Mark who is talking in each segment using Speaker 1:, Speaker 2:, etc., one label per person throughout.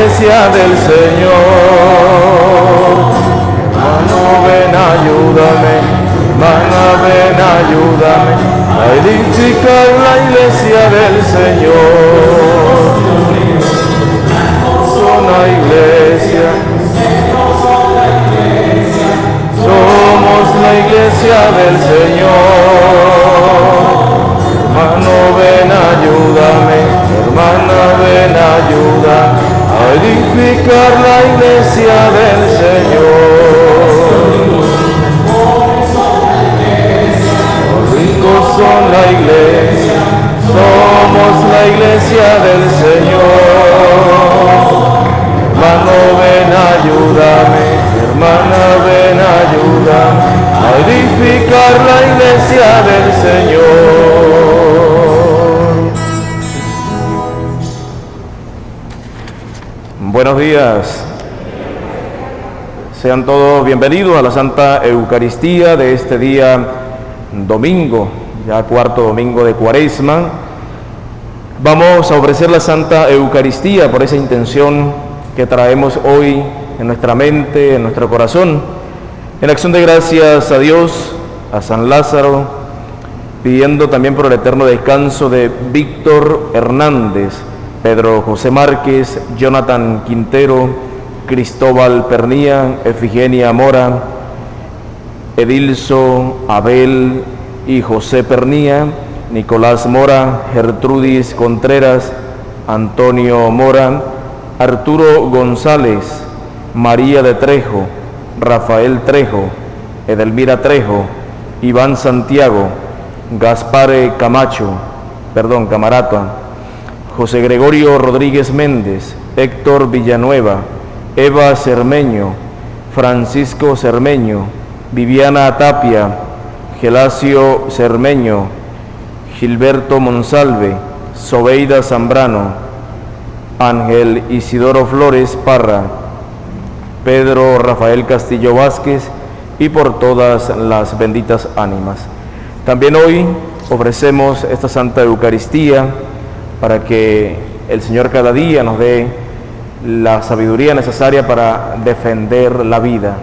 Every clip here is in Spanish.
Speaker 1: iglesia del Señor. Hermano, ven, ayúdame, hermana, ven, ayúdame a edificar la iglesia del Señor. Somos la iglesia, somos la iglesia del Señor. Hermano, ven, ayúdame, hermana, ven, ayúdame a edificar la iglesia del Señor. Los ricos son la iglesia, somos la iglesia del Señor. Hermano, ven, ayúdame, hermana, ven, ayúdame a edificar la iglesia del Señor. Buenos días. Sean todos bienvenidos a la Santa Eucaristía de este día domingo, ya cuarto domingo de Cuaresma. Vamos a ofrecer la Santa Eucaristía por esa intención que traemos hoy en nuestra mente, en nuestro corazón, en acción de gracias a Dios, a San Lázaro, pidiendo también por el eterno descanso de Víctor Hernández, Pedro José Márquez, Jonathan Quintero, Cristóbal Pernía, Efigenia Mora, Edilso, Abel y José Pernía, Nicolás Mora, Gertrudis Contreras, Antonio Mora, Arturo González, María de Trejo, Rafael Trejo, Edelmira Trejo, Iván Santiago, Gaspare Camarata, José Gregorio Rodríguez Méndez, Héctor Villanueva, Eva Cermeño, Francisco Cermeño, Viviana Tapia, Gelacio Cermeño, Gilberto Monsalve, Sobeida Zambrano, Ángel Isidoro Flores Parra, Pedro Rafael Castillo Vázquez y por todas las benditas ánimas. También hoy ofrecemos esta Santa Eucaristía para que el Señor cada día nos dé la sabiduría necesaria para defender la vida.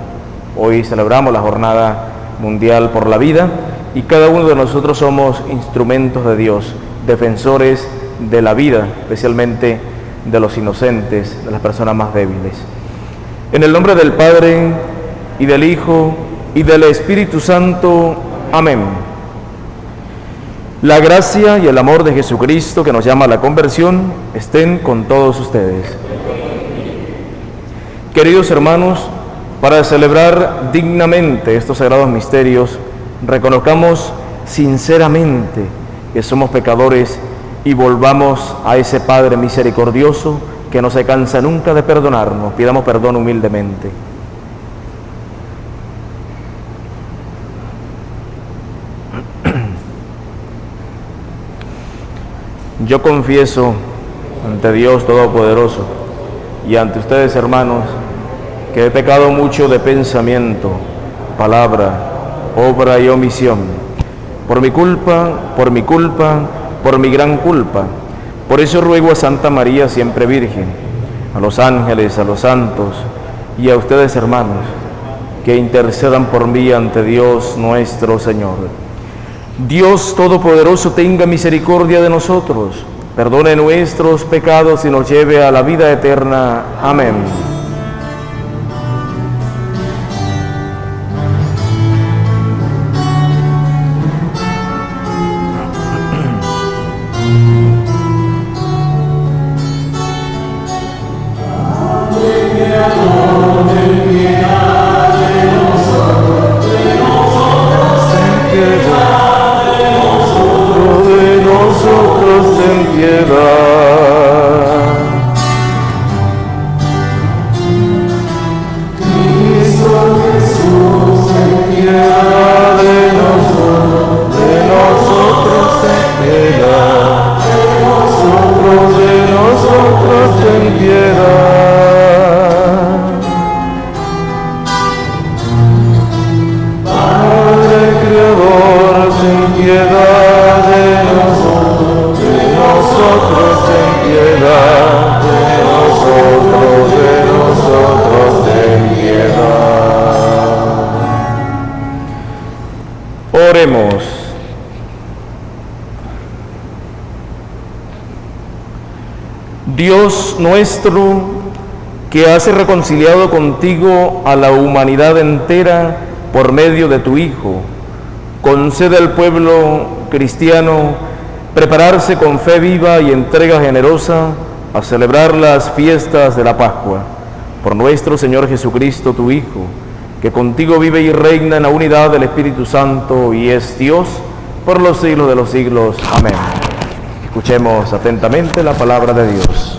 Speaker 1: Hoy celebramos la Jornada Mundial por la Vida y cada uno de nosotros somos instrumentos de Dios, defensores de la vida, especialmente de los inocentes, de las personas más débiles. En el nombre del Padre, y del Hijo, y del Espíritu Santo. Amén. La gracia y el amor de Jesucristo, que nos llama a la conversión, estén con todos ustedes. Queridos hermanos, para celebrar dignamente estos sagrados misterios, reconozcamos sinceramente que somos pecadores y volvamos a ese Padre misericordioso que no se cansa nunca de perdonarnos. Pidamos perdón humildemente. Yo confieso ante Dios Todopoderoso y ante ustedes, hermanos, que he pecado mucho de pensamiento, palabra, obra y omisión, por mi culpa, por mi gran culpa. Por eso ruego a Santa María, siempre Virgen, a los ángeles, a los santos y a ustedes, hermanos, que intercedan por mí ante Dios nuestro Señor. Dios Todopoderoso tenga misericordia de nosotros, perdone nuestros pecados y nos lleve a la vida eterna. Amén. Dios nuestro, que has reconciliado contigo a la humanidad entera por medio de tu Hijo, concede al pueblo cristiano prepararse con fe viva y entrega generosa a celebrar las fiestas de la Pascua. Por nuestro Señor Jesucristo, tu Hijo, que contigo vive y reina en la unidad del Espíritu Santo y es Dios por los siglos de los siglos. Amén. Escuchemos atentamente la palabra de Dios.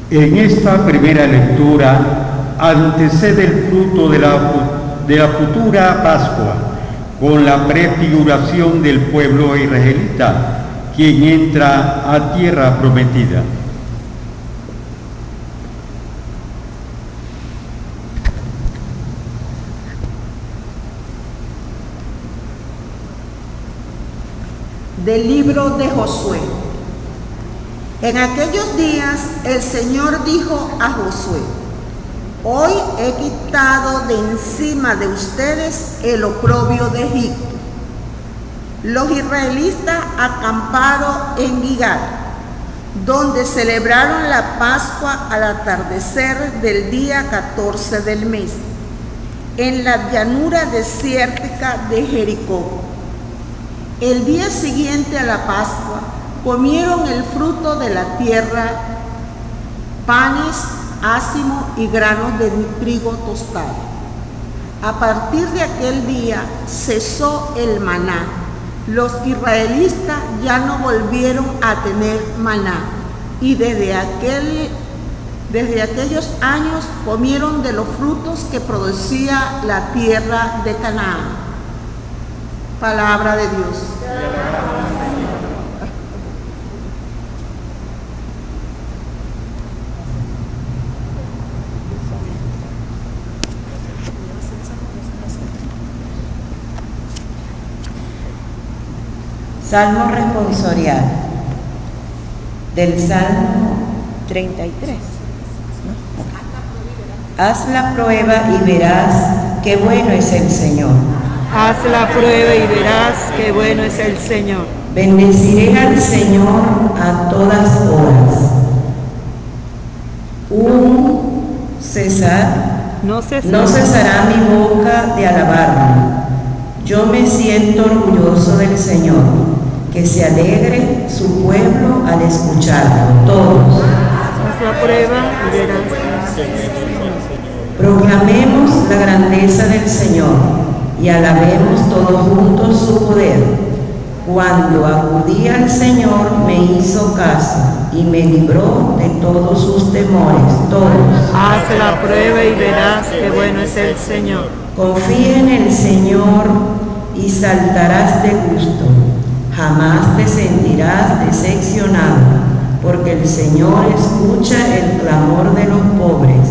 Speaker 2: En esta primera lectura antecede el fruto de la futura Pascua, con la prefiguración del pueblo israelita, quien entra a tierra prometida.
Speaker 3: Del libro de Josué. En aquellos días el Señor dijo a Josué: hoy he quitado de encima de ustedes el oprobio de Egipto. Los israelitas acamparon en Gilgal, donde celebraron la Pascua al atardecer del día 14 del mes, en la llanura desértica de Jericó. El día siguiente a la Pascua comieron el fruto de la tierra, panes, ácimo y granos de trigo tostado. A partir de aquel día cesó el maná. Los israelitas ya no volvieron a tener maná y desde aquellos años comieron de los frutos que producía la tierra de Canaán. Palabra de Dios.
Speaker 4: Salmo responsorial del Salmo 33. Haz la prueba y verás qué bueno es el Señor.
Speaker 5: Haz la prueba y verás qué bueno es el Señor.
Speaker 4: Bendeciré al Señor a todas horas. No cesará mi boca de alabarme. Yo me siento orgulloso del Señor. Que se alegre su pueblo al escucharlo, todos.
Speaker 5: Haz la prueba y verás.
Speaker 4: Proclamemos la grandeza del Señor y alabemos todos juntos su poder. Cuando acudí al Señor me hizo caso y me libró de todos sus temores, todos.
Speaker 5: Haz la prueba y verás qué bueno es el Señor.
Speaker 4: Confía en el Señor y saltarás de gusto. Jamás te sentirás decepcionado, porque el Señor escucha el clamor de los pobres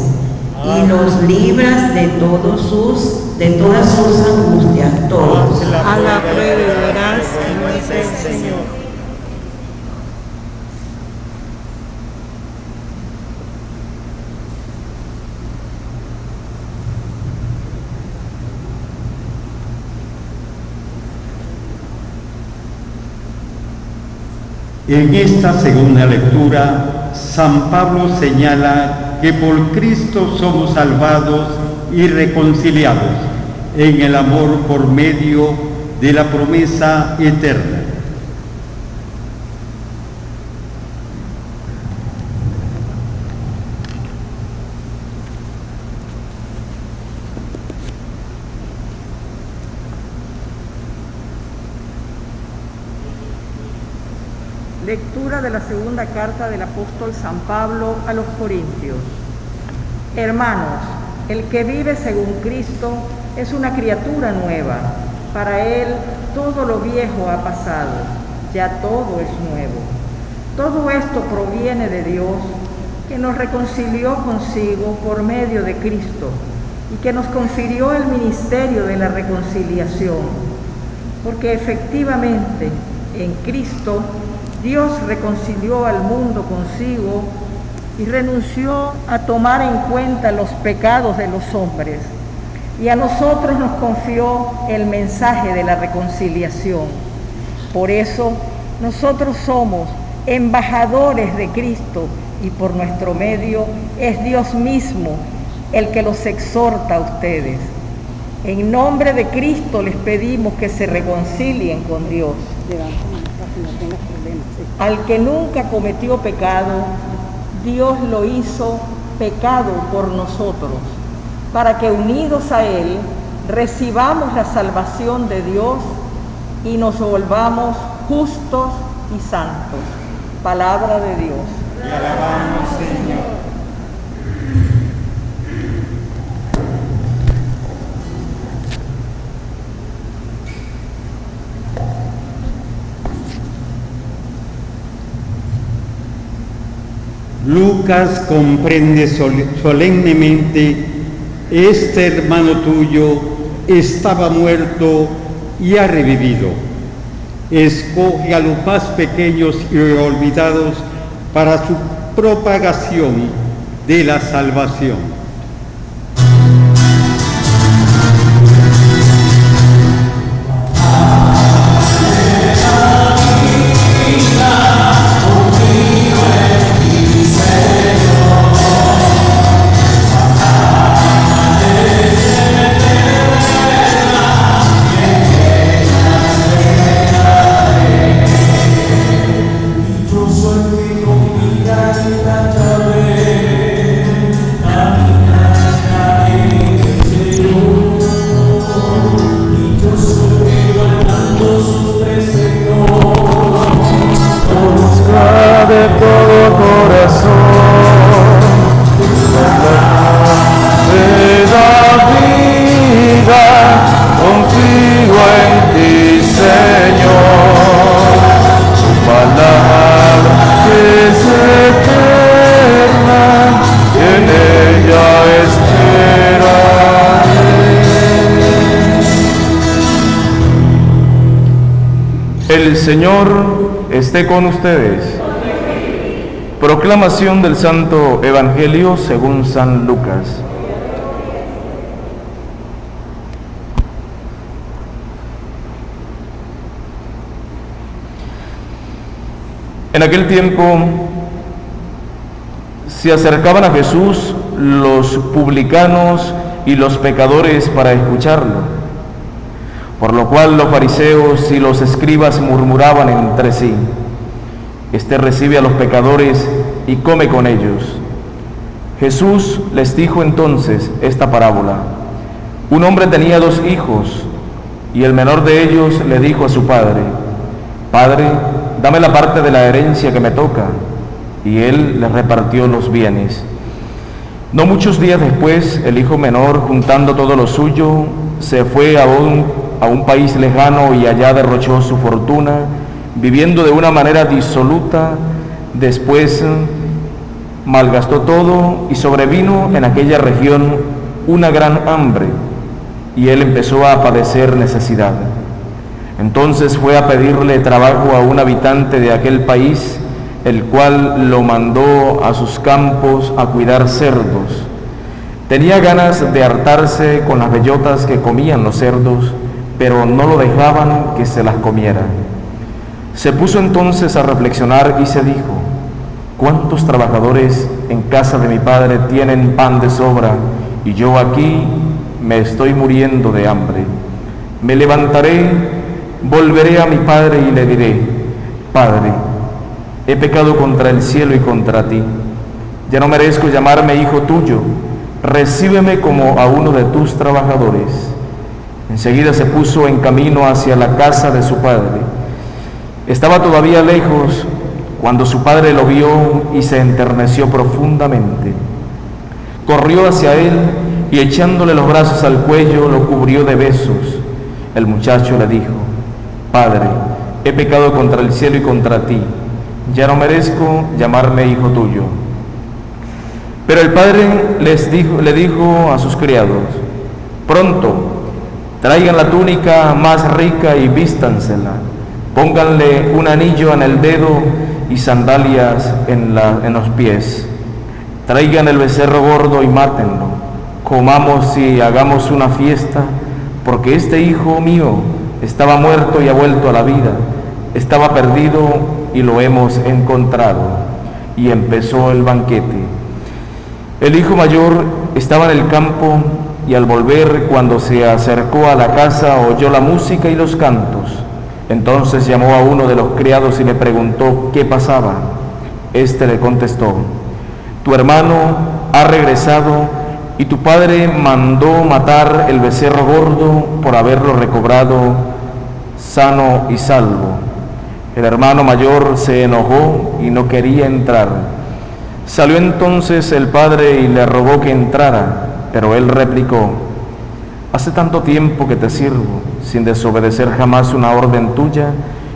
Speaker 4: y los libras de todas sus angustias, todos.
Speaker 5: Haz la prueba y verás qué bueno es el Señor.
Speaker 2: En esta segunda lectura, San Pablo señala que por Cristo somos salvados y reconciliados en el amor por medio de la promesa eterna.
Speaker 3: Lectura de la segunda carta del apóstol San Pablo a los Corintios. Hermanos, el que vive según Cristo
Speaker 6: es una criatura nueva. Para Él todo lo viejo ha pasado, ya todo es nuevo. Todo esto proviene de Dios, que nos reconcilió consigo por medio de Cristo y que nos confirió el ministerio de la reconciliación, porque efectivamente en Cristo Dios reconcilió al mundo consigo y renunció a tomar en cuenta los pecados de los hombres, y a nosotros nos confió el mensaje de la reconciliación. Por eso nosotros somos embajadores de Cristo, y por nuestro medio es Dios mismo el que los exhorta a ustedes. En nombre de Cristo les pedimos que se reconcilien con Dios. Al que nunca cometió pecado, Dios lo hizo pecado por nosotros, para que unidos a Él recibamos la salvación de Dios y nos volvamos justos y santos. Palabra de Dios.
Speaker 2: Te alabamos, Señor. Lucas comprende solemnemente: este hermano tuyo estaba muerto y ha revivido. Escoge a los más pequeños y olvidados para su propagación de la salvación.
Speaker 1: El Señor esté con ustedes. Proclamación del Santo Evangelio según San Lucas. En aquel tiempo se acercaban a Jesús los publicanos y los pecadores para escucharlo, por lo cual los fariseos y los escribas murmuraban entre sí: Este recibe a los pecadores y come con ellos. Jesús les dijo entonces esta parábola: Un hombre tenía 2 hijos, y el menor de ellos le dijo a su padre: Padre, dame la parte de la herencia que me toca. Y él le repartió los bienes. No muchos días después, el hijo menor, juntando todo lo suyo, se fue a un país lejano y allá derrochó su fortuna, viviendo de una manera disoluta. Después malgastó todo y sobrevino en aquella región una gran hambre, y él empezó a padecer necesidad. Entonces fue a pedirle trabajo a un habitante de aquel país, el cual lo mandó a sus campos a cuidar cerdos. Tenía ganas de hartarse con las bellotas que comían los cerdos, pero no lo dejaban que se las comiera. Se puso entonces a reflexionar y se dijo: ¿Cuántos trabajadores en casa de mi padre tienen pan de sobra, y yo aquí me estoy muriendo de hambre? Me levantaré, volveré a mi padre y le diré: Padre, he pecado contra el cielo y contra ti. Ya no merezco llamarme hijo tuyo. Recíbeme como a uno de tus trabajadores. Enseguida se puso en camino hacia la casa de su padre. Estaba todavía lejos cuando su padre lo vio y se enterneció profundamente. Corrió hacia él, y echándole los brazos al cuello lo cubrió de besos. El muchacho le dijo: Padre, he pecado contra el cielo y contra ti, ya no merezco llamarme hijo tuyo. Pero el padre le dijo a sus criados: Pronto, traigan la túnica más rica y vístansela, pónganle un anillo en el dedo y sandalias en los pies. Traigan el becerro gordo y mátenlo, comamos y hagamos una fiesta, porque este hijo mío estaba muerto y ha vuelto a la vida, estaba perdido y lo hemos encontrado. Y empezó el banquete. El hijo mayor estaba en el campo, y al volver, cuando se acercó a la casa, oyó la música y los cantos. Entonces llamó a uno de los criados y le preguntó qué pasaba. Este le contestó: Tu hermano ha regresado y tu padre mandó matar el becerro gordo por haberlo recobrado sano y salvo. El hermano mayor se enojó y no quería entrar. Salió entonces el padre y le rogó que entrara, pero él replicó: Hace tanto tiempo que te sirvo, sin desobedecer jamás una orden tuya,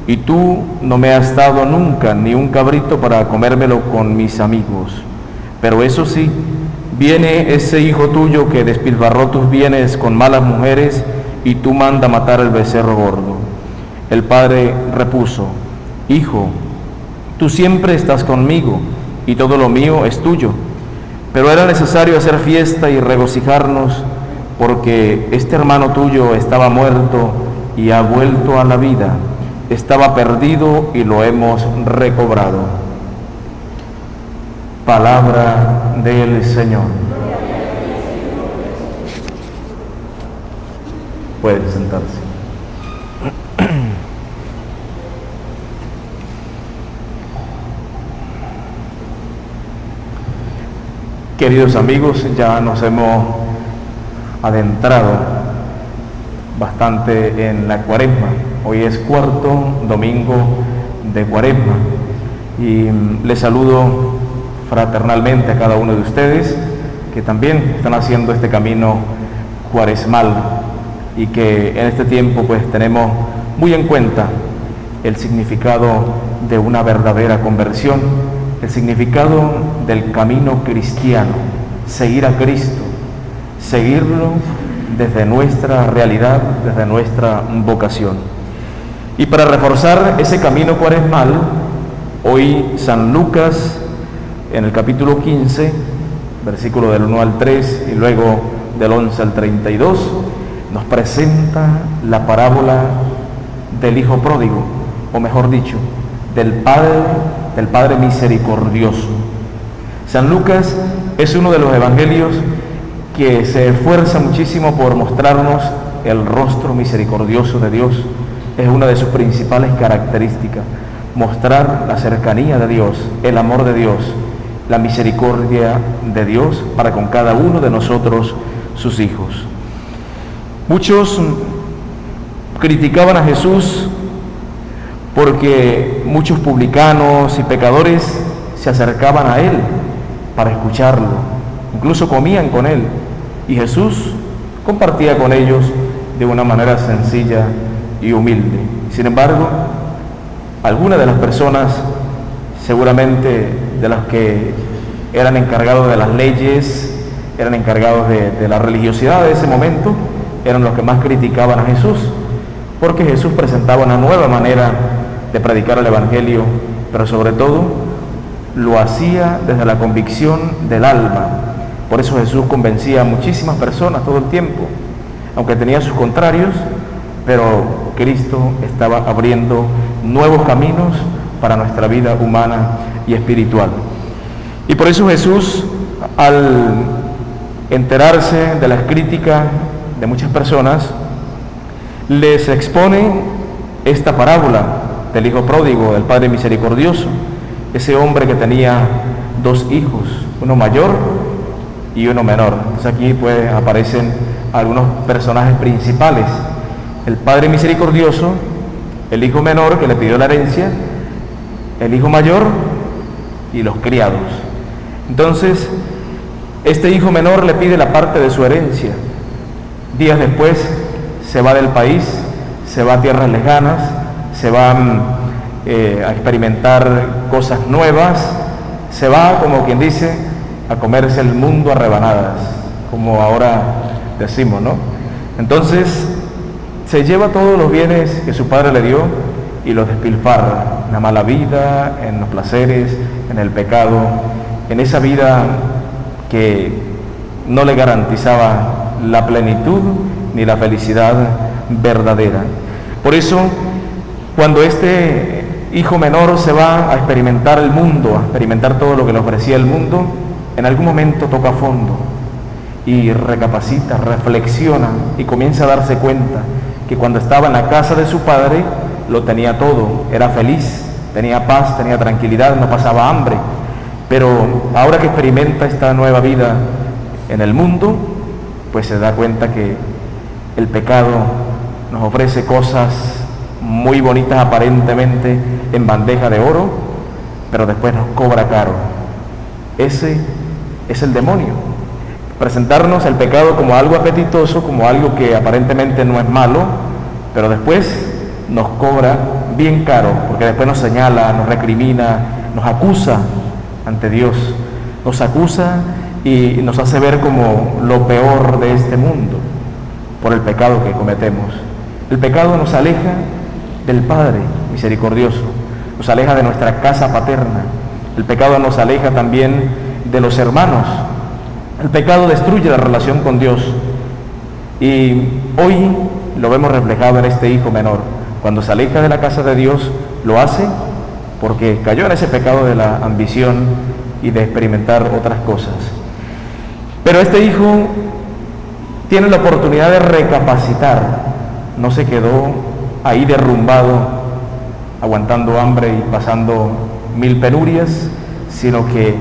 Speaker 1: y tú no me has dado nunca ni un cabrito para comérmelo con mis amigos. Pero eso sí, viene ese hijo tuyo que despilfarró tus bienes con malas mujeres, y tú manda matar el becerro gordo. El padre repuso: Hijo, tú siempre estás conmigo, y todo lo mío es tuyo. Pero era necesario hacer fiesta y regocijarnos, porque este hermano tuyo estaba muerto y ha vuelto a la vida, estaba perdido y lo hemos recobrado. Palabra del Señor. Pueden sentarse. Queridos amigos, ya nos hemos adentrado bastante en la Cuaresma. Hoy es cuarto domingo de Cuaresma y les saludo fraternalmente a cada uno de ustedes que también están haciendo este camino cuaresmal y que en este tiempo pues tenemos muy en cuenta el significado de una verdadera conversión, el significado del camino cristiano, seguir a Cristo, seguirlo desde nuestra realidad, desde nuestra vocación. Y para reforzar ese camino cuaresmal, hoy San Lucas, en el capítulo 15, versículo del 1 al 3 y luego del 11 al 32, nos presenta la parábola del Hijo Pródigo, o mejor dicho, del Padre misericordioso. San Lucas es uno de los evangelios que se esfuerza muchísimo por mostrarnos el rostro misericordioso de Dios. Es una de sus principales características, mostrar la cercanía de Dios, el amor de Dios, la misericordia de Dios para con cada uno de nosotros, sus hijos. Muchos criticaban a Jesús porque muchos publicanos y pecadores se acercaban a Él para escucharlo, incluso comían con Él, y Jesús compartía con ellos de una manera sencilla y humilde. Sin embargo, algunas de las personas, seguramente de las que eran encargados de las leyes, eran encargados de la religiosidad de ese momento, eran los que más criticaban a Jesús, porque Jesús presentaba una nueva manera de predicar el Evangelio, pero sobre todo lo hacía desde la convicción del alma. Por eso Jesús convencía a muchísimas personas todo el tiempo, aunque tenía sus contrarios, pero Cristo estaba abriendo nuevos caminos para nuestra vida humana y espiritual. Y por eso Jesús, al enterarse de las críticas de muchas personas, les expone esta parábola del Hijo Pródigo, del Padre misericordioso, ese hombre que tenía dos hijos, uno mayor y uno menor. Entonces aquí pues aparecen algunos personajes principales: el Padre misericordioso, el hijo menor que le pidió la herencia, el hijo mayor y los criados. Entonces, Este hijo menor le pide la parte de su herencia. Días después se va del país, se va a tierras lejanas, se va a experimentar cosas nuevas, se va, como quien dice, a comerse el mundo a rebanadas, como ahora decimos, ¿no? Entonces se lleva todos los bienes que su padre le dio y los despilfarra en la mala vida, en los placeres, en el pecado, en esa vida que no le garantizaba la plenitud ni la felicidad verdadera. Por eso, cuando este hijo menor se va a experimentar el mundo, a experimentar todo lo que le ofrecía el mundo, en algún momento toca fondo y recapacita, reflexiona y comienza a darse cuenta que cuando estaba en la casa de su padre lo tenía todo, era feliz, tenía paz, tenía tranquilidad, no pasaba hambre. Pero ahora que experimenta esta nueva vida en el mundo, pues se da cuenta que el pecado nos ofrece cosas muy bonitas aparentemente en bandeja de oro, pero después nos cobra caro. Ese es el demonio. Presentarnos el pecado como algo apetitoso, como algo que aparentemente no es malo, pero después nos cobra bien caro, porque después nos señala, nos recrimina, nos acusa ante Dios, nos acusa y nos hace ver como lo peor de este mundo por el pecado que cometemos. El pecado nos aleja del Padre misericordioso, nos aleja de nuestra casa paterna. El pecado nos aleja también de los hermanos. El pecado destruye la relación con Dios y hoy lo vemos reflejado en este hijo menor. Cuando se aleja de la casa de Dios, lo hace porque cayó en ese pecado de la ambición y de experimentar otras cosas. Pero este hijo tiene la oportunidad de recapacitar, no se quedó ahí derrumbado, aguantando hambre y pasando 1000 penurias, sino que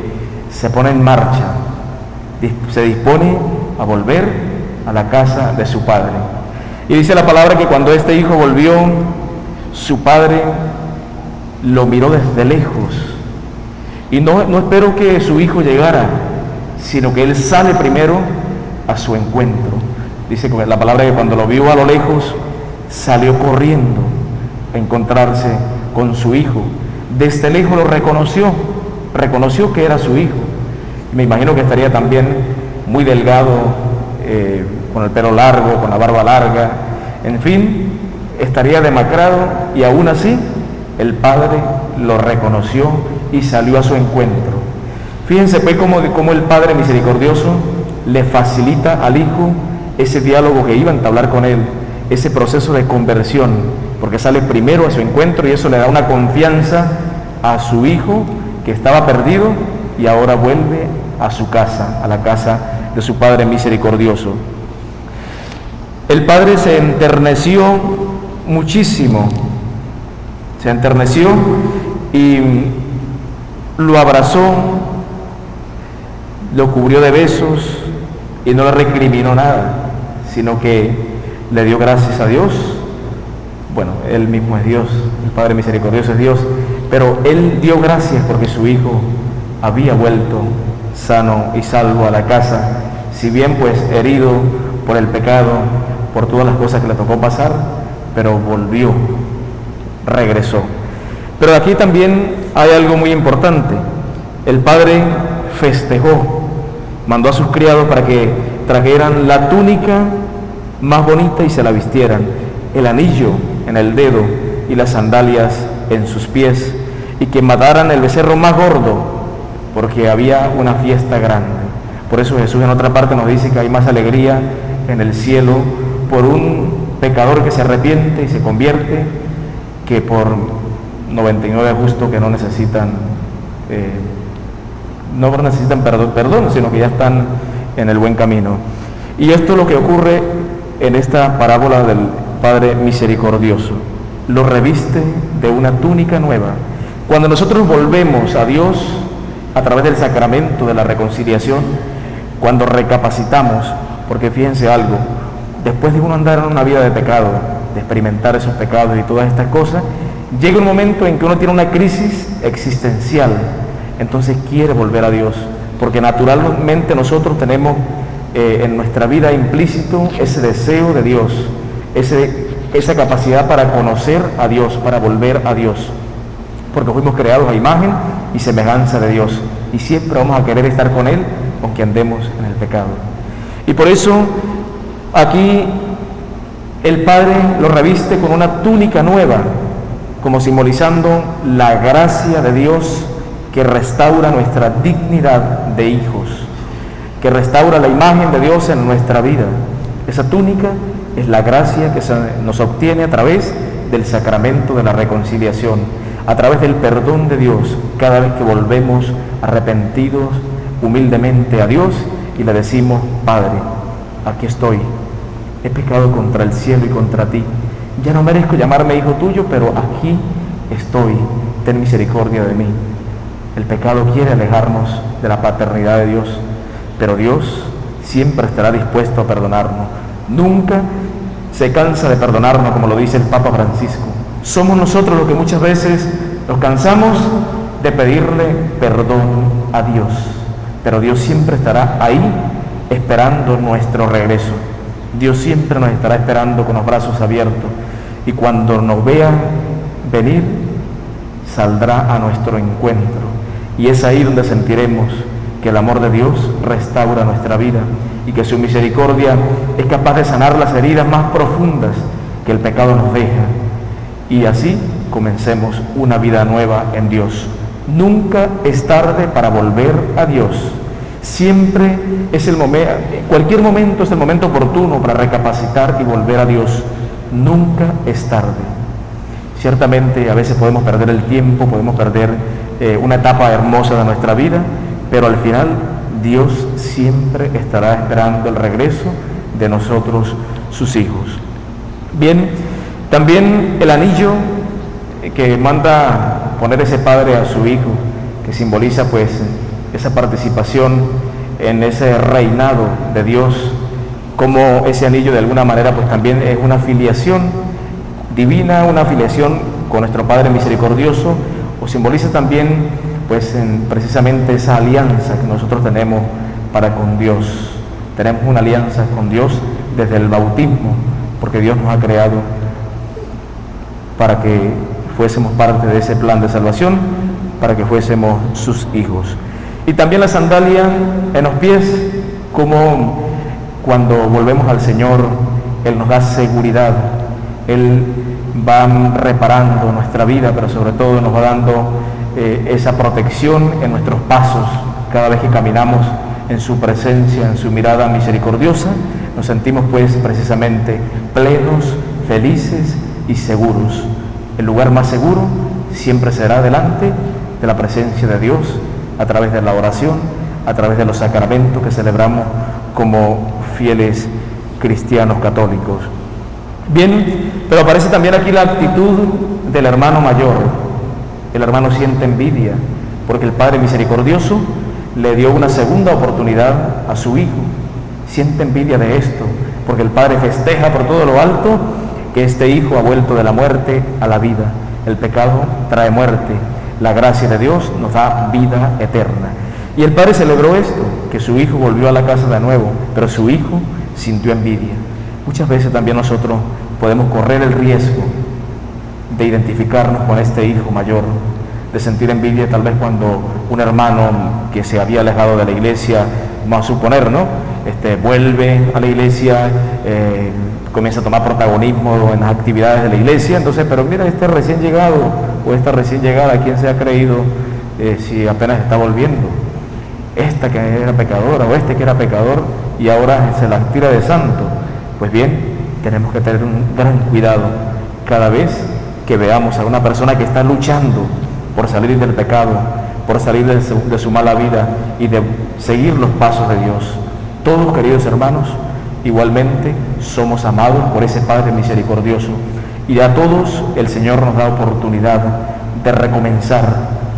Speaker 1: se pone en marcha, se dispone a volver a la casa de su padre. Y dice la palabra que cuando este hijo volvió, su padre lo miró desde lejos. Y no esperó que su hijo llegara, sino que él sale primero a su encuentro. Dice la palabra que cuando lo vio a lo lejos, salió corriendo a encontrarse con su hijo. Desde lejos lo reconoció que era su hijo. Me imagino que estaría también muy delgado, con el pelo largo, con la barba larga, en fin, estaría demacrado, y aún así el padre lo reconoció y salió a su encuentro. Fíjense pues cómo el Padre misericordioso le facilita al hijo ese diálogo que iba a entablar con él, ese proceso de conversión, porque sale primero a su encuentro y eso le da una confianza a su hijo que estaba perdido y ahora vuelve a su casa, a la casa de su Padre misericordioso. El padre se enterneció muchísimo, se enterneció y lo abrazó, lo cubrió de besos y no le recriminó nada, sino que le dio gracias a Dios. Bueno, él mismo es Dios, el Padre misericordioso es Dios, pero él dio gracias porque su hijo había vuelto sano y salvo a la casa, si bien pues herido por el pecado, por todas las cosas que le tocó pasar, pero volvió, regresó. Pero aquí también hay algo muy importante. El padre festejó, mandó a sus criados para que trajeran la túnica más bonita y se la vistieran, el anillo en el dedo y las sandalias en sus pies, y que mataran el becerro más gordo, porque había una fiesta grande. Por eso Jesús en otra parte nos dice que hay más alegría en el cielo por un pecador que se arrepiente y se convierte, que por 99 justos que no necesitan perdón, sino que ya están en el buen camino. Y esto es lo que ocurre en esta parábola del Padre misericordioso. Lo reviste de una túnica nueva. Cuando nosotros volvemos a Dios a través del sacramento de la reconciliación, cuando recapacitamos, porque fíjense algo, después de uno andar en una vida de pecado, de experimentar esos pecados y todas estas cosas, llega un momento en que uno tiene una crisis existencial, entonces quiere volver a Dios, porque naturalmente nosotros tenemos en nuestra vida implícito ese deseo de Dios, esa capacidad para conocer a Dios, para volver a Dios, porque fuimos creados a imagen y semejanza de Dios, y siempre vamos a querer estar con Él, aunque andemos en el pecado. Y por eso aquí el Padre lo reviste con una túnica nueva, como simbolizando la gracia de Dios que restaura nuestra dignidad de hijos, que restaura la imagen de Dios en nuestra vida. Esa túnica es la gracia que nos obtiene a través del sacramento de la reconciliación, a través del perdón de Dios, cada vez que volvemos arrepentidos humildemente a Dios y le decimos: Padre, aquí estoy, he pecado contra el cielo y contra ti, ya no merezco llamarme hijo tuyo, pero aquí estoy, ten misericordia de mí. El pecado quiere alejarnos de la paternidad de Dios, pero Dios siempre estará dispuesto a perdonarnos. Nunca se cansa de perdonarnos, como lo dice el Papa Francisco. Somos nosotros los que muchas veces nos cansamos de pedirle perdón a Dios, pero Dios siempre estará ahí esperando nuestro regreso. Dios siempre nos estará esperando con los brazos abiertos, y cuando nos vea venir, saldrá a nuestro encuentro, y es ahí donde sentiremos que el amor de Dios restaura nuestra vida y que su misericordia es capaz de sanar las heridas más profundas que el pecado nos deja, y así comencemos una vida nueva en Dios. Nunca es tarde para volver a Dios. Siempre es el momento, cualquier momento es el momento oportuno para recapacitar y volver a Dios. Nunca es tarde. Ciertamente a veces podemos perder el tiempo, podemos perder una etapa hermosa de nuestra vida, pero al final Dios siempre estará esperando el regreso de nosotros, sus hijos. Bien, también el anillo que manda poner ese padre a su hijo, que simboliza pues esa participación en ese reinado de Dios, como ese anillo de alguna manera pues también es una filiación divina, una filiación con nuestro Padre misericordioso, o simboliza también pues precisamente esa alianza que nosotros tenemos para con Dios. Tenemos una alianza con Dios desde el bautismo, porque Dios nos ha creado para que fuésemos parte de ese plan de salvación, para que fuésemos sus hijos. Y también la sandalia en los pies, como cuando volvemos al Señor, Él nos da seguridad, Él va reparando nuestra vida, pero sobre todo nos va dando esa protección en nuestros pasos. Cada vez que caminamos en su presencia, en su mirada misericordiosa, nos sentimos pues precisamente plenos, felices y seguros. El lugar más seguro siempre será delante de la presencia de Dios, a través de la oración, a través de los sacramentos que celebramos como fieles cristianos católicos. Bien, pero aparece también aquí la actitud del hermano mayor. El hermano siente envidia porque el Padre misericordioso le dio una segunda oportunidad a su hijo. Siente envidia de esto porque el Padre festeja por todo lo alto que este hijo ha vuelto de la muerte a la vida. El pecado trae muerte, la gracia de Dios nos da vida eterna. Y el Padre celebró esto, que su hijo volvió a la casa de nuevo, pero su hijo sintió envidia. Muchas veces también nosotros podemos correr el riesgo de identificarnos con este hijo mayor, de sentir envidia tal vez cuando un hermano que se había alejado de la iglesia, vamos a suponer, ¿no? Vuelve a la iglesia, comienza a tomar protagonismo en las actividades de la iglesia, entonces, pero mira, este recién llegado o esta recién llegada, ¿quién se ha creído si apenas está volviendo? Esta que era pecadora o este que era pecador y ahora se la tira de santo. Pues bien, tenemos que tener un gran cuidado cada vez que veamos a una persona que está luchando por salir del pecado, por salir de su mala vida y de seguir los pasos de Dios. Todos, queridos hermanos, igualmente somos amados por ese Padre misericordioso, y a todos el Señor nos da oportunidad de recomenzar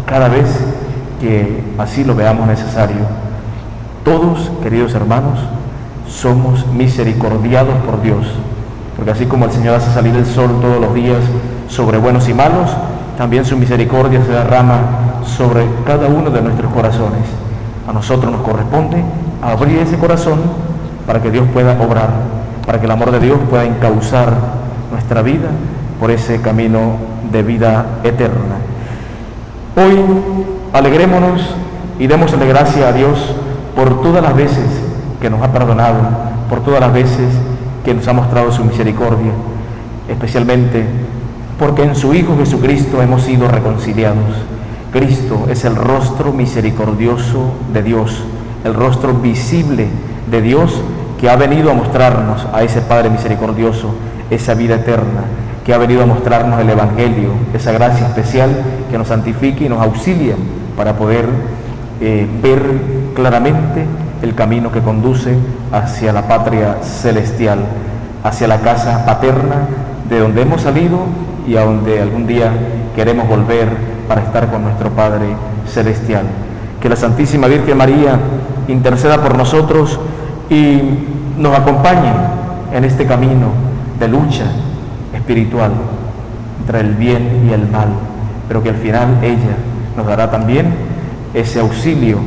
Speaker 1: cada vez que así lo veamos necesario. Todos, queridos hermanos, somos misericordiados por Dios, porque así como el Señor hace salir el sol todos los días sobre buenos y malos, también su misericordia se derrama sobre cada uno de nuestros corazones. A nosotros nos corresponde abrir ese corazón para que Dios pueda obrar, para que el amor de Dios pueda encauzar nuestra vida por ese camino de vida eterna. Hoy alegrémonos y démosle gracias a Dios por todas las veces que nos ha perdonado, por todas las veces que nos ha mostrado su misericordia, especialmente porque en su Hijo Jesucristo hemos sido reconciliados. Cristo es el rostro misericordioso de Dios, el rostro visible de Dios que ha venido a mostrarnos a ese Padre misericordioso, esa vida eterna, que ha venido a mostrarnos el Evangelio, esa gracia especial que nos santifica y nos auxilia para poder ver claramente el camino que conduce hacia la patria celestial, hacia la casa paterna de donde hemos salido y a donde algún día queremos volver para estar con nuestro Padre celestial. Que la Santísima Virgen María interceda por nosotros y nos acompañe en este camino de lucha espiritual entre el bien y el mal, pero que al final ella nos dará también ese auxilio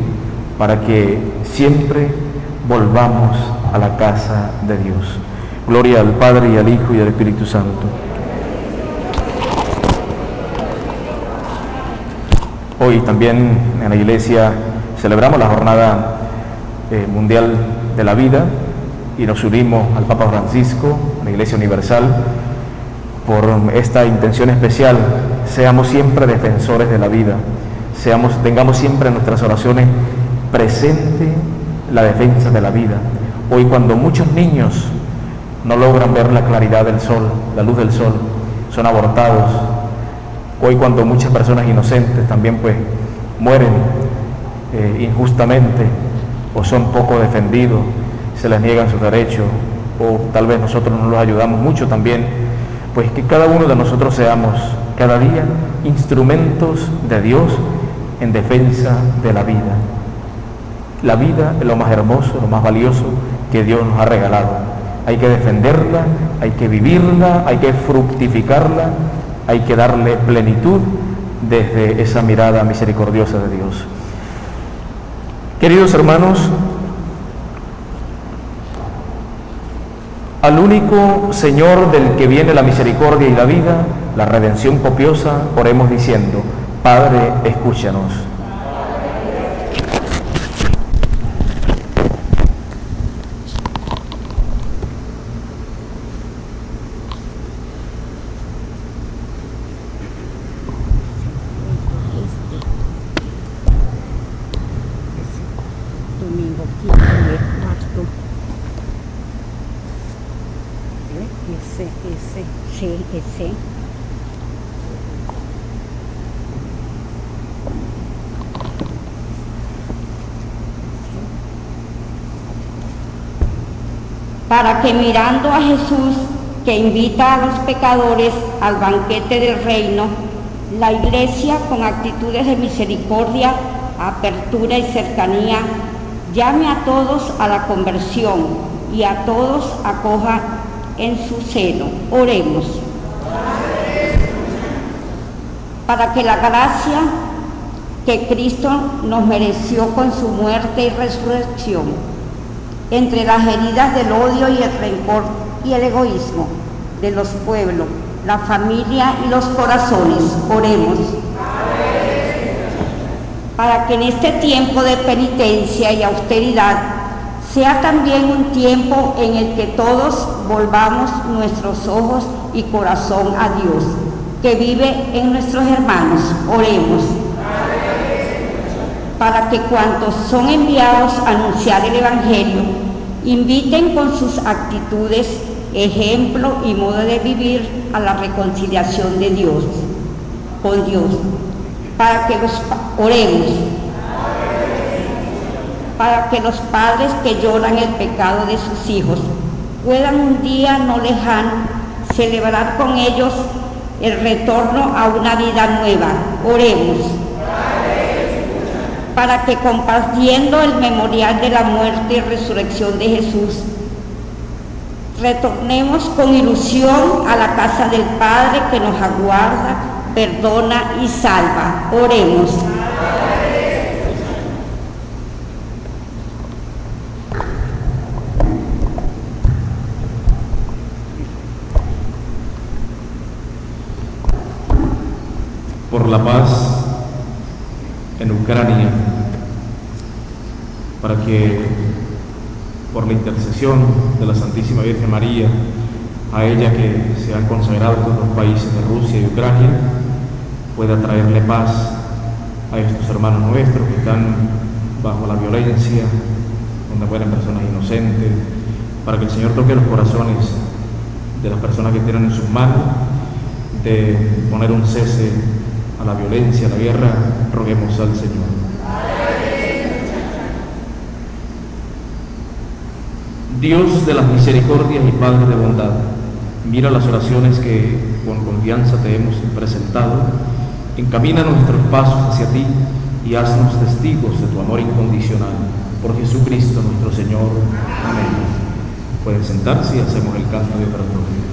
Speaker 1: para que siempre volvamos a la casa de Dios. Gloria al Padre y al Hijo y al Espíritu Santo. Hoy también en la Iglesia celebramos la Jornada Mundial de la Vida y nos unimos al Papa Francisco, a la Iglesia Universal, por esta intención especial. Seamos siempre defensores de la vida, tengamos siempre en nuestras oraciones presente la defensa de la vida. Hoy, cuando muchos niños no logran ver la claridad del sol, la luz del sol, son abortados. Hoy, cuando muchas personas inocentes también pues mueren injustamente o son poco defendidos, se les niegan sus derechos, o tal vez nosotros no los ayudamos mucho también, pues que cada uno de nosotros seamos cada día instrumentos de Dios en defensa de la vida. La vida es lo más hermoso, lo más valioso que Dios nos ha regalado. Hay que defenderla, hay que vivirla, hay que fructificarla, hay que darle plenitud desde esa mirada misericordiosa de Dios. Queridos hermanos, al único Señor del que viene la misericordia y la vida, la redención copiosa, oremos diciendo: Padre, escúchanos.
Speaker 7: Domingo 15 de marzo. Ese.
Speaker 8: Para que mirando a Jesús, que invita a los pecadores al banquete del reino, la Iglesia, con actitudes de misericordia, apertura y cercanía, llame a todos a la conversión y a todos acoja en su seno. Oremos. Para que la gracia que Cristo nos mereció con su muerte y resurrección, entre las heridas del odio y el rencor y el egoísmo de los pueblos, la familia y los corazones, oremos. Para que en este tiempo de penitencia y austeridad sea también un tiempo en el que todos volvamos nuestros ojos y corazón a Dios, que vive en nuestros hermanos. Oremos. Para que cuantos son enviados a anunciar el Evangelio, inviten con sus actitudes, ejemplo y modo de vivir a la reconciliación de Dios, con Dios. Oremos. Para que los padres que lloran el pecado de sus hijos puedan un día no lejano celebrar con ellos el retorno a una vida nueva. Oremos. Para que compartiendo el memorial de la muerte y resurrección de Jesús, retornemos con ilusión a la casa del Padre que nos aguarda, perdona y salva. Oremos.
Speaker 1: por la paz en Ucrania, para que por la intercesión de la Santísima Virgen María, a ella que se han consagrado todos los países de Rusia y Ucrania, pueda traerle paz a estos hermanos nuestros que están bajo la violencia, donde mueren personas inocentes, para que el Señor toque los corazones de las personas que tienen en sus manos de poner un cese a la violencia, a la guerra. Roguemos al Señor. Dios de las misericordias y Padre de bondad, mira las oraciones que con confianza te hemos presentado, encamina nuestros pasos hacia ti y haznos testigos de tu amor incondicional. Por Jesucristo nuestro Señor. Amén. Pueden sentarse y hacemos el canto de ofertorio.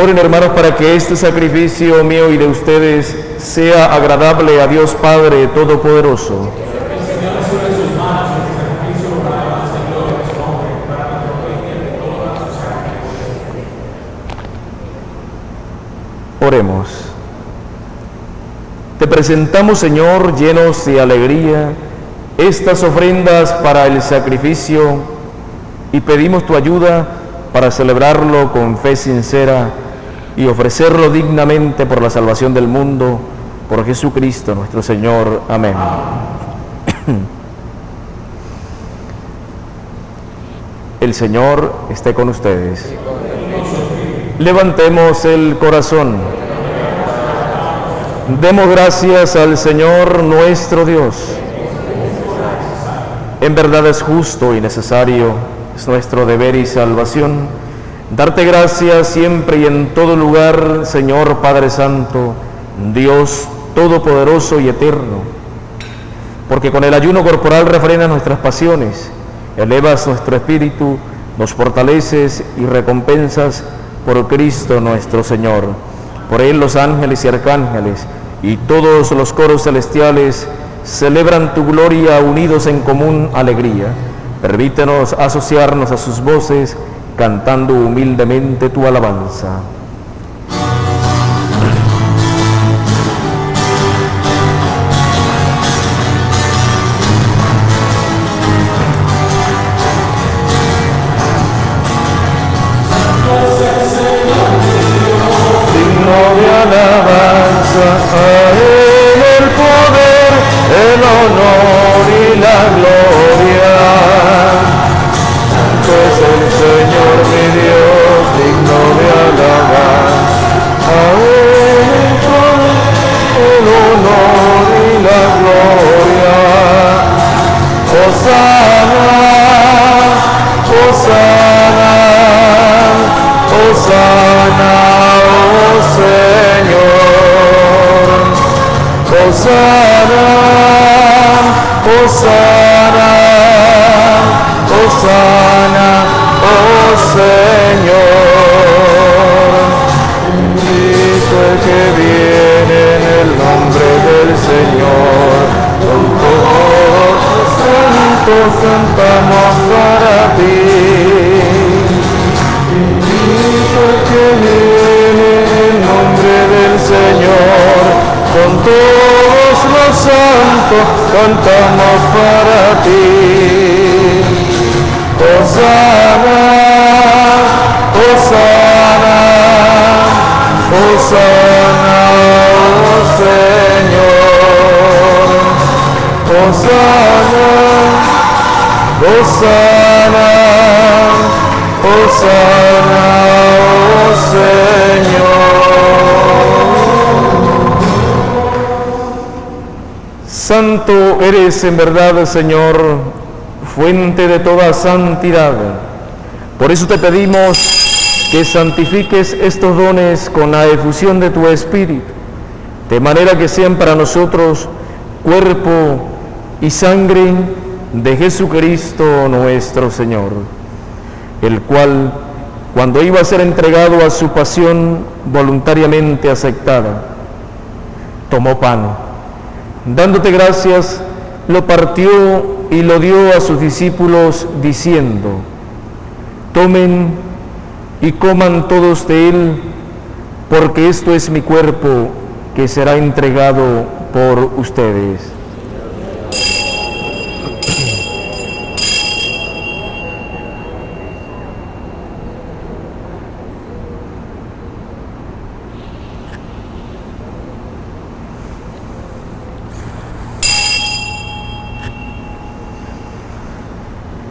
Speaker 1: Oren, hermanos, para que este sacrificio mío y de ustedes sea agradable a Dios Padre Todopoderoso. Oremos. Te presentamos, Señor, llenos de alegría, estas ofrendas para el sacrificio y pedimos tu ayuda para celebrarlo con fe sincera y ofrecerlo dignamente por la salvación del mundo, por Jesucristo nuestro Señor. Amén. El Señor esté con ustedes. Levantemos el corazón. Demos gracias al Señor nuestro Dios. En verdad es justo y necesario, es nuestro deber y salvación, darte gracias siempre y en todo lugar, Señor Padre Santo, Dios Todopoderoso y Eterno, porque con el ayuno corporal refrenas nuestras pasiones, elevas nuestro espíritu, nos fortaleces y recompensas por Cristo nuestro Señor. Por Él los ángeles y arcángeles y todos los coros celestiales celebran tu gloria unidos en común alegría. Permítenos asociarnos a sus voces, cantando humildemente tu alabanza. Digno de alabanza, a Él el poder, el honor y la gloria. Santo es el Señor mi Dios, digno de alabanza. Hosana, oh Señor. Hosana, Hosana, Hosana, oh Señor. Bendito el que viene en el nombre del Señor. Con todos los santos cantamos para ti. Bendito el que viene en el nombre del Señor. Con todos los santos cantamos para ti. Hosana, Hosana, Hosana, oh Señor. Hosana, Hosana, Hosana, oh Señor. Santo eres en verdad, Señor, fuente de toda santidad. Por eso te pedimos que santifiques estos dones con la efusión de tu Espíritu, de manera que sean para nosotros cuerpo y sangre de Jesucristo nuestro Señor, el cual, cuando iba a ser entregado a su pasión voluntariamente aceptada, tomó pan, dándote gracias, lo partió y lo dio a sus discípulos, diciendo: tomen y coman todos de él, porque esto es mi cuerpo que será entregado por ustedes.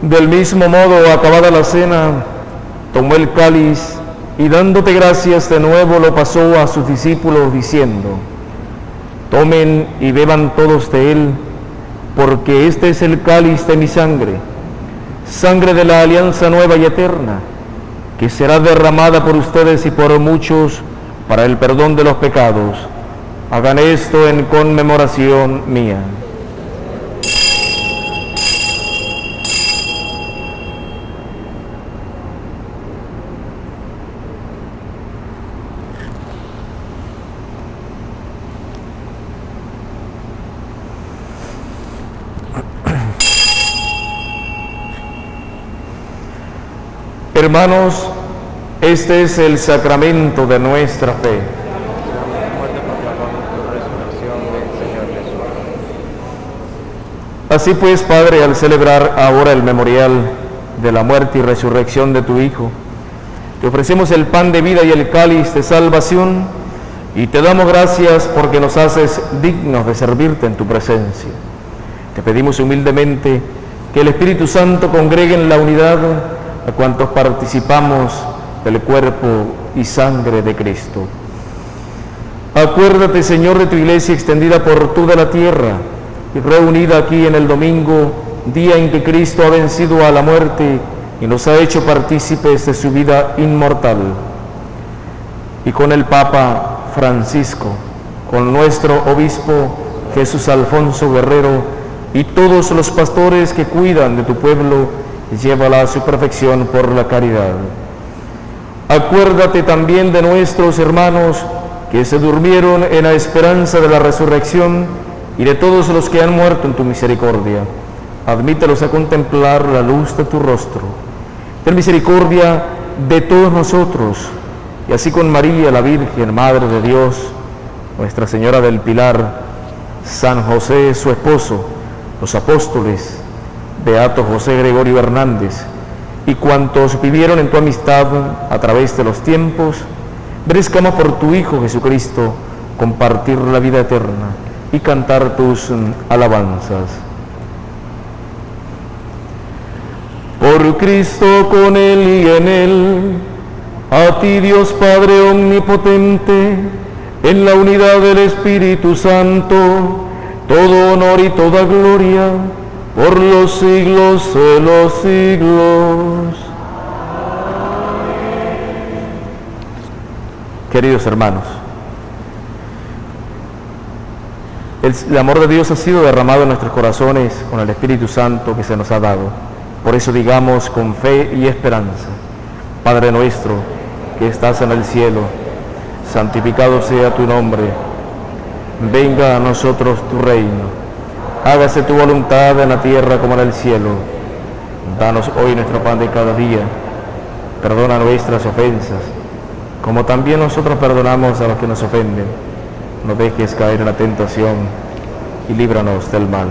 Speaker 1: Del mismo modo, acabada la cena, tomó el cáliz y dándote gracias de nuevo lo pasó a sus discípulos diciendo: tomen y beban todos de él, porque este es el cáliz de mi sangre, sangre de la alianza nueva y eterna, que será derramada por ustedes y por muchos para el perdón de los pecados. Hagan esto en conmemoración mía. Hermanos, este es el sacramento de nuestra fe. Así pues, Padre, al celebrar ahora el memorial de la muerte y resurrección de tu Hijo, te ofrecemos el pan de vida y el cáliz de salvación, y te damos gracias porque nos haces dignos de servirte en tu presencia. Te pedimos humildemente que el Espíritu Santo congregue en la unidad a cuantos participamos del cuerpo y sangre de Cristo. Acuérdate, Señor, de tu iglesia extendida por toda la tierra y reunida aquí en el domingo, día en que Cristo ha vencido a la muerte y nos ha hecho partícipes de su vida inmortal. Y con el Papa Francisco, con nuestro obispo Jesús Alfonso Guerrero y todos los pastores que cuidan de tu pueblo, llévala a su perfección por la caridad. Acuérdate también de nuestros hermanos que se durmieron en la esperanza de la resurrección y de todos los que han muerto en tu misericordia. Admítelos a contemplar la luz de tu rostro. Ten misericordia de todos nosotros, y así con María, la Virgen, Madre de Dios, Nuestra Señora del Pilar, San José, su esposo, los apóstoles, Beato José Gregorio Hernández, y cuantos vivieron en tu amistad a través de los tiempos, merezcamos por tu Hijo Jesucristo compartir la vida eterna y cantar tus alabanzas. Por Cristo, con Él y en Él, a ti Dios Padre omnipotente, en la unidad del Espíritu Santo, todo honor y toda gloria, por los siglos de los siglos. Queridos hermanos, el amor de Dios ha sido derramado en nuestros corazones con el Espíritu Santo que se nos ha dado. Por eso digamos con fe y esperanza: Padre nuestro que estás en el cielo, santificado sea tu nombre. Venga a nosotros tu reino. Hágase tu voluntad en la tierra como en el cielo. Danos hoy nuestro pan de cada día. Perdona nuestras ofensas, como también nosotros perdonamos a los que nos ofenden. No dejes caer en la tentación y líbranos del mal.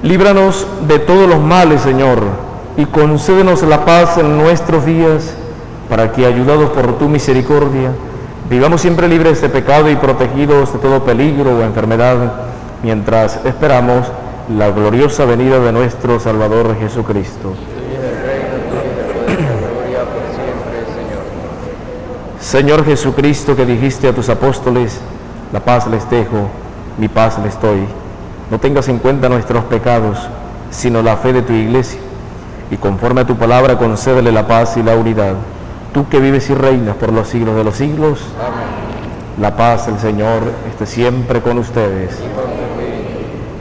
Speaker 1: Líbranos de todos los males, Señor, y concédenos la paz en nuestros días, para que, ayudados por tu misericordia, vivamos siempre libres de pecado y protegidos de todo peligro o enfermedad, mientras esperamos la gloriosa venida de nuestro Salvador Jesucristo. Señor Jesucristo, que dijiste a tus apóstoles: la paz les dejo, mi paz les doy. No tengas en cuenta nuestros pecados, sino la fe de tu iglesia, y conforme a tu palabra concédele la paz y la unidad. Tú que vives y reinas por los siglos de los siglos. Amén. La paz del Señor esté siempre con ustedes.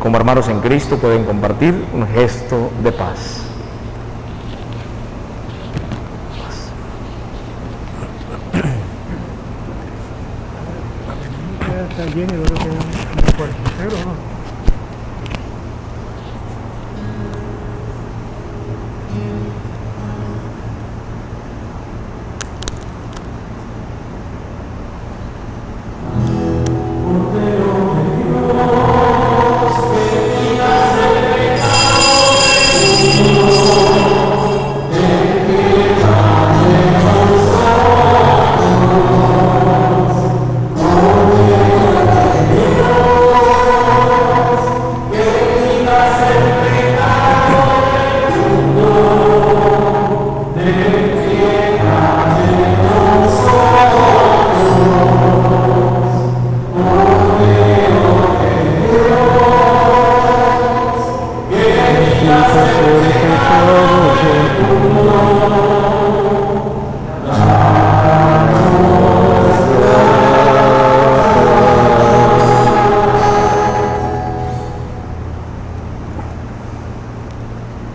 Speaker 1: Como hermanos en Cristo pueden compartir un gesto de paz.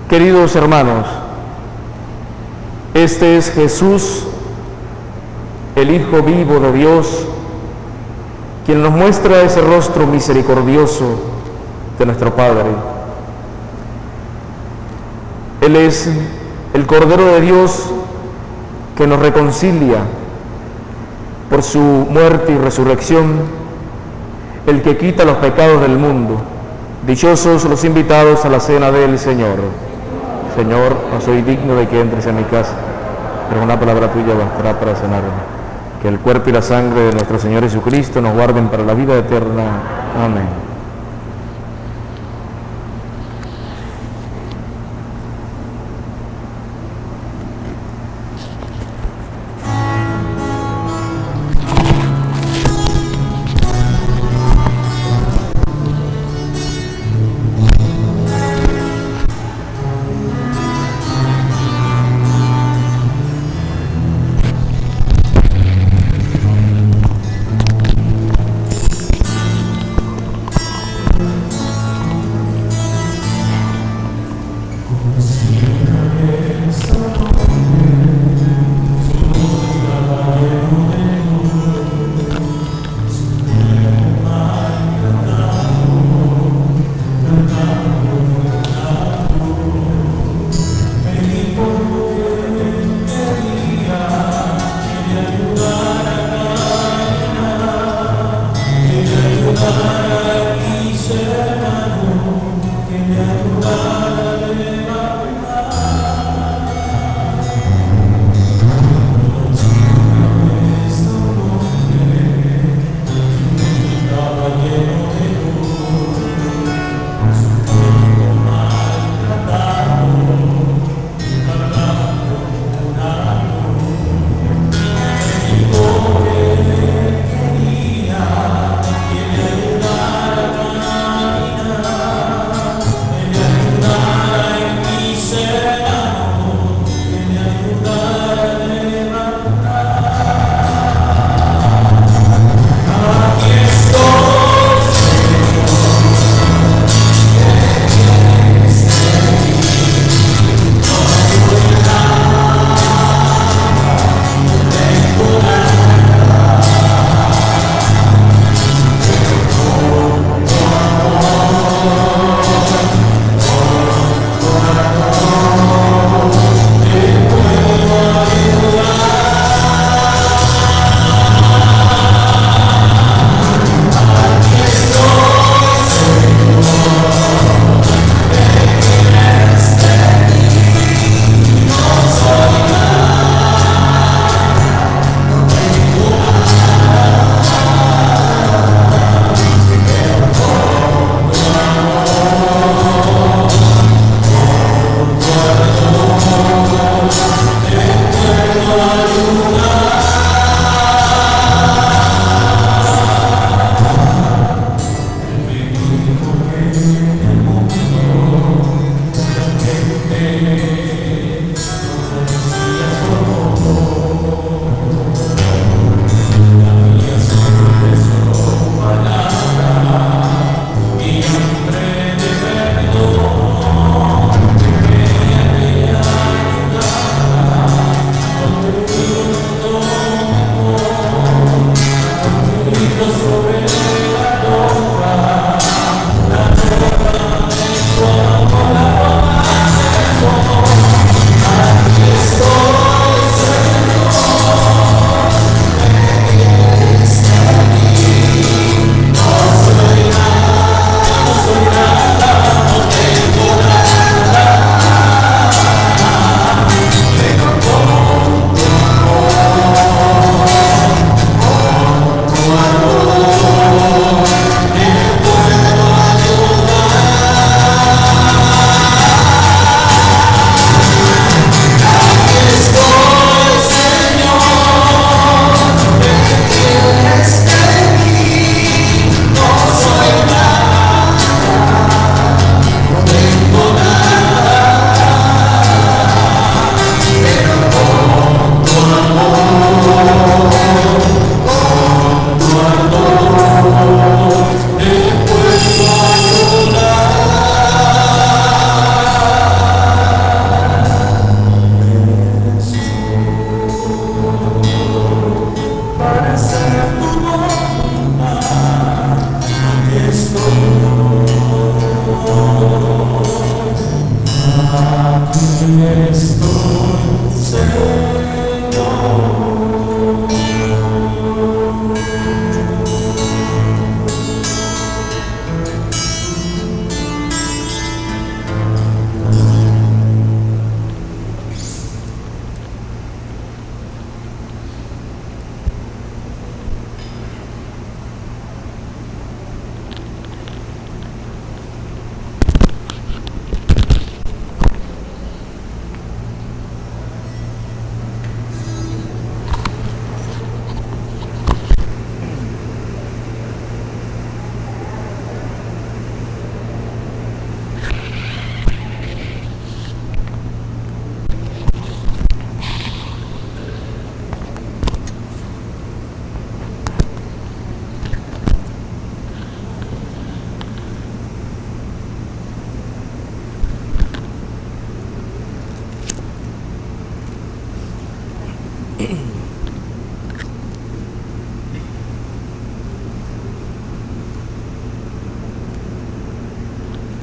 Speaker 1: Queridos hermanos, este es Jesús, el Hijo vivo de Dios, quien nos muestra ese rostro misericordioso de nuestro Padre. Él es el Cordero de Dios que nos reconcilia por su muerte y resurrección, el que quita los pecados del mundo. Dichosos los invitados a la cena del Señor. Señor, no soy digno de que entres en mi casa, pero una palabra tuya bastará para sanarme. Que el cuerpo y la sangre de nuestro Señor Jesucristo nos guarden para la vida eterna. Amén.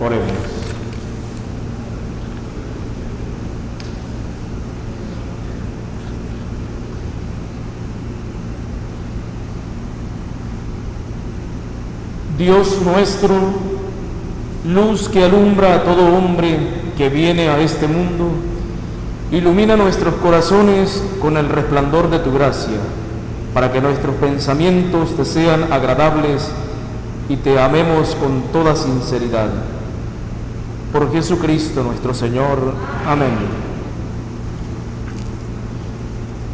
Speaker 1: Oremos. Dios nuestro, luz que alumbra a todo hombre que viene a este mundo, ilumina nuestros corazones con el resplandor de tu gracia, para que nuestros pensamientos te sean agradables y te amemos con toda sinceridad. Por Jesucristo nuestro Señor. Amén.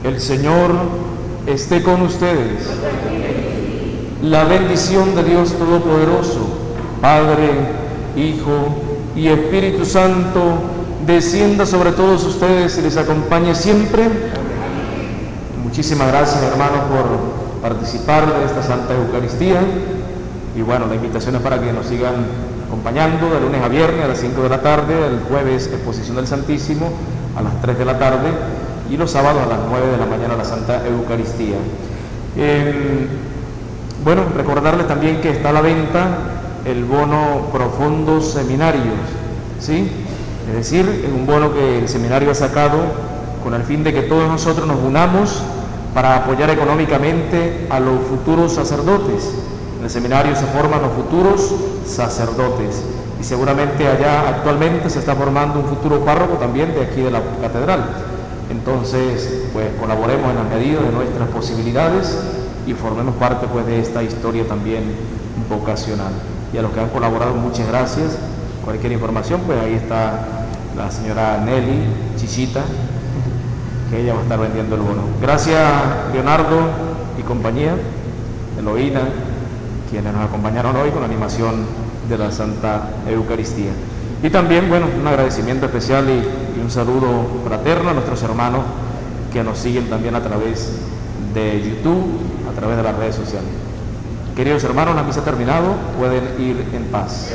Speaker 1: El Señor esté con ustedes. La bendición de Dios Todopoderoso, Padre, Hijo y Espíritu Santo, descienda sobre todos ustedes y les acompañe siempre. Muchísimas gracias, hermanos, por participar de esta Santa Eucaristía. Y bueno, la invitación es para que nos sigan acompañando de lunes a viernes a las 5 de la tarde, el jueves exposición del Santísimo a las 3 de la tarde y los sábados a las 9 de la mañana la Santa Eucaristía. Bueno, recordarles también que está a la venta el bono Profundos Seminarios, ¿sí? Es decir, es un bono que el seminario ha sacado con el fin de que todos nosotros nos unamos para apoyar económicamente a los futuros sacerdotes. En el seminario se forman los futuros sacerdotes y seguramente allá actualmente se está formando un futuro párroco también de aquí de la catedral. Entonces, pues colaboremos en la medida de nuestras posibilidades y formemos parte pues de esta historia también vocacional. Y a los que han colaborado, muchas gracias. Cualquier información, pues ahí está la señora Nelly Chichita, que ella va a estar vendiendo el bono. Gracias, Leonardo y compañía, Eloína, quienes nos acompañaron hoy con la animación de la Santa Eucaristía. Y también, bueno, un agradecimiento especial y un saludo fraterno a nuestros hermanos que nos siguen también a través de YouTube, a través de las redes sociales. Queridos hermanos, la misa ha terminado, pueden ir en paz.